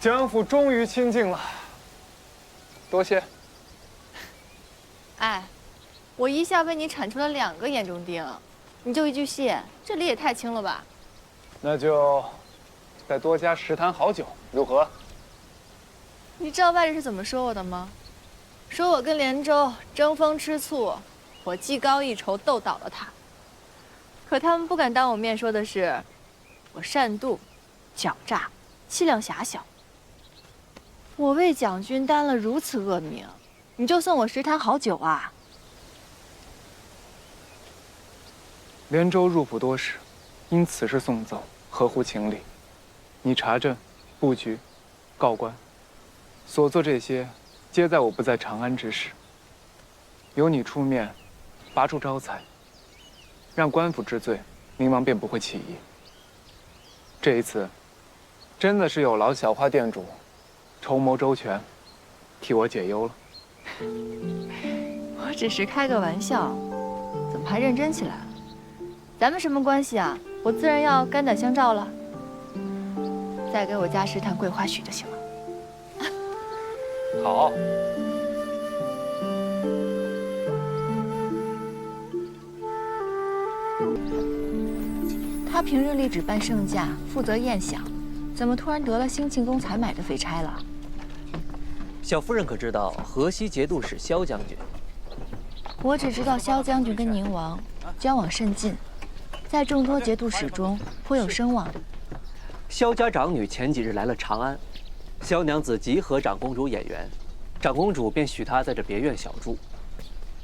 江府终于清静了，多谢。哎，我一下为你铲除了2个眼中钉，你就一句谢，这理也太轻了吧？那就再多加10坛好酒，如何？你知道外人是怎么说我的吗？说我跟连州争风吃醋，我技高一筹斗倒了他。可他们不敢当我面说的是，我善妒、狡诈、气量狭小。我为蒋军担了如此恶名，你就送我10坛好酒啊？连州入府多时，因此事送走，合乎情理。你查证、布局、告官，所做这些，皆在我不在长安之时。由你出面，拔出招财，让官府治罪，宁王便不会起疑。这一次，真的是有劳小花店主筹谋周全，替我解忧了。我只是开个玩笑，怎么还认真起来了？咱们什么关系啊？我自然要肝胆相照了。再给我加10坛桂花许就行了。好。他平日里只办盛驾，负责宴享，怎么突然得了兴庆宫采买的匪差了？小夫人可知道河西节度使萧将军？我只知道萧将军跟宁王交往甚近，在众多节度使中颇有声望。萧家长女前几日来了长安，萧娘子极合长公主眼缘，长公主便许她在这别院小住。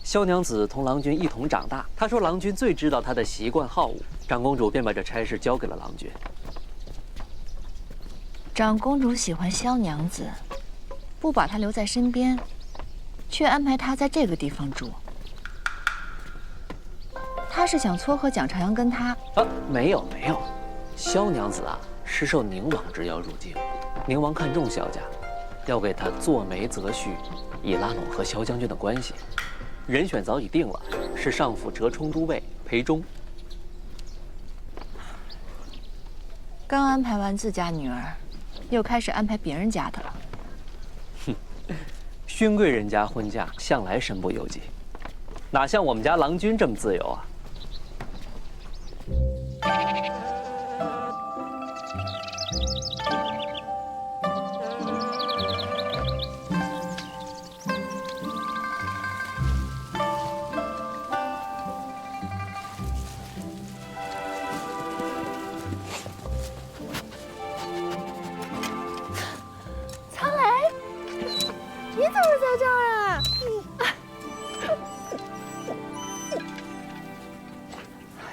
萧娘子同郎君一同长大，她说郎君最知道她的习惯好恶，长公主便把这差事交给了郎君。长公主喜欢萧娘子，不把她留在身边，却安排她在这个地方住。她是想撮合蒋朝阳跟她？没有，萧娘子啊是受宁王之邀入京，宁王看重萧家，要给她做媒择婿，以拉拢和萧将军的关系。人选早已定了，是上府折冲都尉裴忠。刚安排完自家女儿，又开始安排别人家的了。哼，勋贵人家婚嫁向来身不由己，哪像我们家郎君这么自由啊？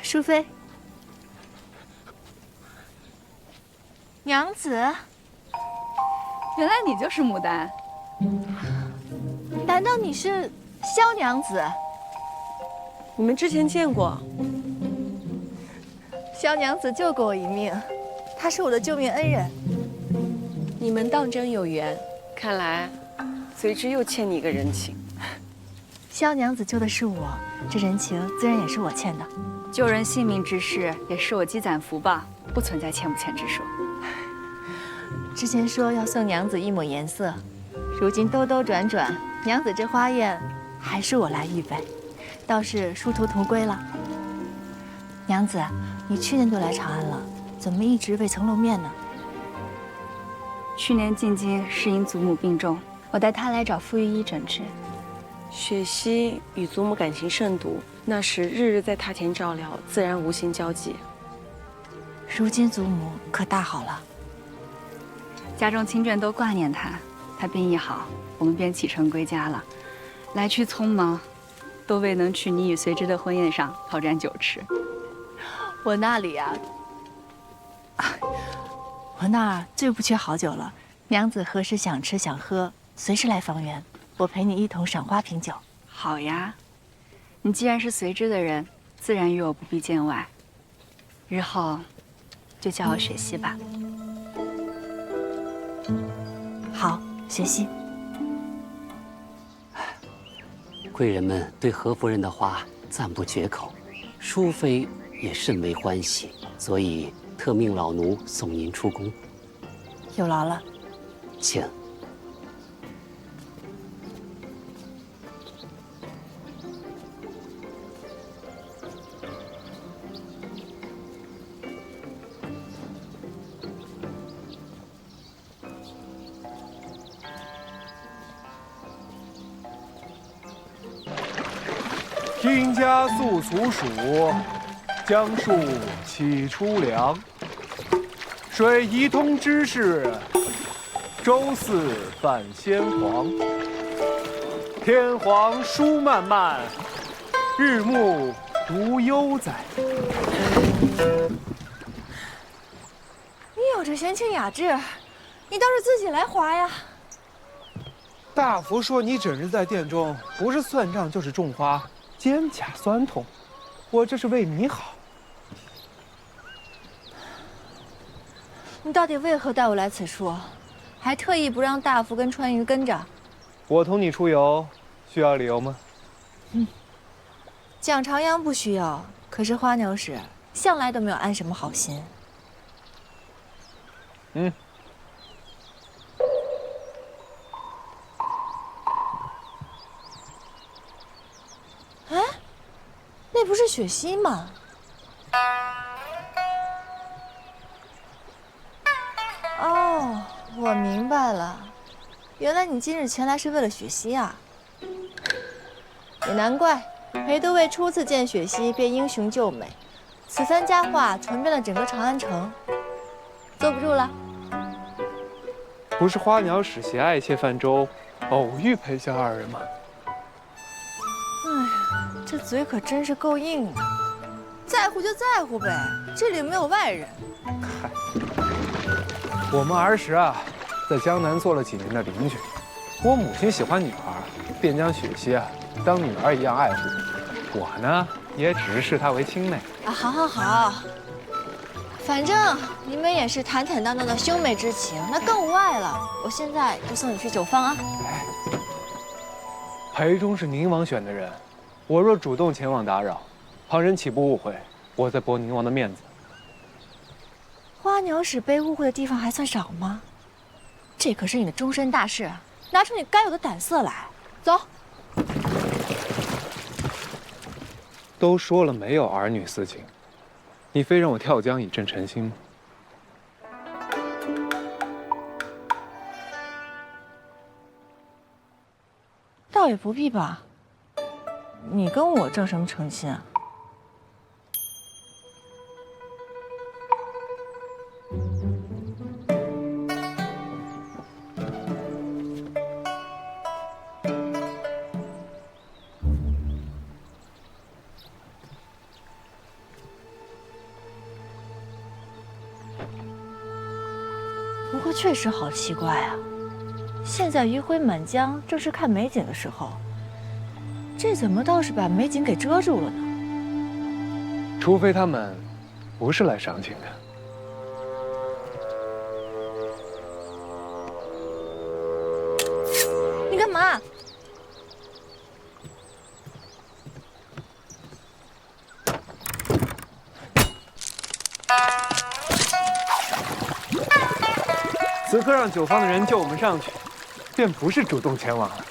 淑妃，娘子，原来你就是牡丹，难道你是萧娘子？你们之前见过？萧娘子救过我一命，她是我的救命恩人。你们当真有缘，看来随之又欠你一个人情。萧娘子救的是我，这人情自然也是我欠的。救人性命之事也是我积攒福报，不存在欠不欠之说。之前说要送娘子一抹颜色，如今兜兜转转，娘子这花宴还是我来预备，倒是殊途同归了。娘子，你去年就来长安了，怎么一直未曾露面呢？去年进京是因祖母病重，我带她来找傅御医诊治。雪溪与祖母感情甚笃，那时日日在榻前照料，自然无心交际。如今祖母可大好了，家中亲眷都挂念她，她病一好，我们便启程归家了。来去匆忙，都未能去你与随之的婚宴上讨盏酒吃。我那里啊，我那儿最不缺好酒了。娘子何时想吃想喝，随时来房园，我陪你一同赏花品酒。好呀，你既然是随之的人，自然与我不必见外。日后就叫我雪溪吧。好，雪溪。贵人们对何夫人的话赞不绝口，淑妃也甚为欢喜，所以特命老奴送您出宫。有劳了。请。听家素俗属，江树起初凉。水宜通知事，周祀犯先皇。天皇书漫漫，日暮独悠哉。你有这闲情雅致，你倒是自己来划呀。大福说你整日在殿中，不是算账就是种花，肩胛酸痛。我这是为你好。你到底为何带我来此处，还特意不让大福跟川渝跟着？我同你出游，需要理由吗？蒋长阳不需要，可是花鸟使向来都没有安什么好心。哎，那不是雪溪吗？哦，我明白了，原来你今日前来是为了雪溪啊。也难怪，裴都尉初次见雪溪便英雄救美，此番佳话传遍了整个长安城。坐不住了。不是花鸟使携爱妾泛舟，偶遇裴萧二人吗？哎，这嘴可真是够硬的。在乎就在乎呗，这里没有外人。嗨，我们儿时啊，在江南做了几年的邻居。我母亲喜欢女儿，便将雪溪啊当女儿一样爱护。我呢，也只是视她为亲妹。啊，好好好，反正你们也是坦坦荡荡的兄妹之情，那更无碍了。我现在就送你去酒坊啊。裴忠是宁王选的人，我若主动前往打扰，旁人岂不误会我在驳宁王的面子？花鸟使被误会的地方还算少吗？这可是你的终身大事，拿出你该有的胆色来。走。都说了没有儿女私情，你非让我跳江以振臣心吗？倒也不必吧。你跟我正什么诚心啊？不过确实好奇怪啊！现在余晖满江，正是看美景的时候，这怎么倒是把美景给遮住了呢？除非他们不是来赏景的。你干嘛？此刻让酒坊的人救我们上去，便不是主动前往了。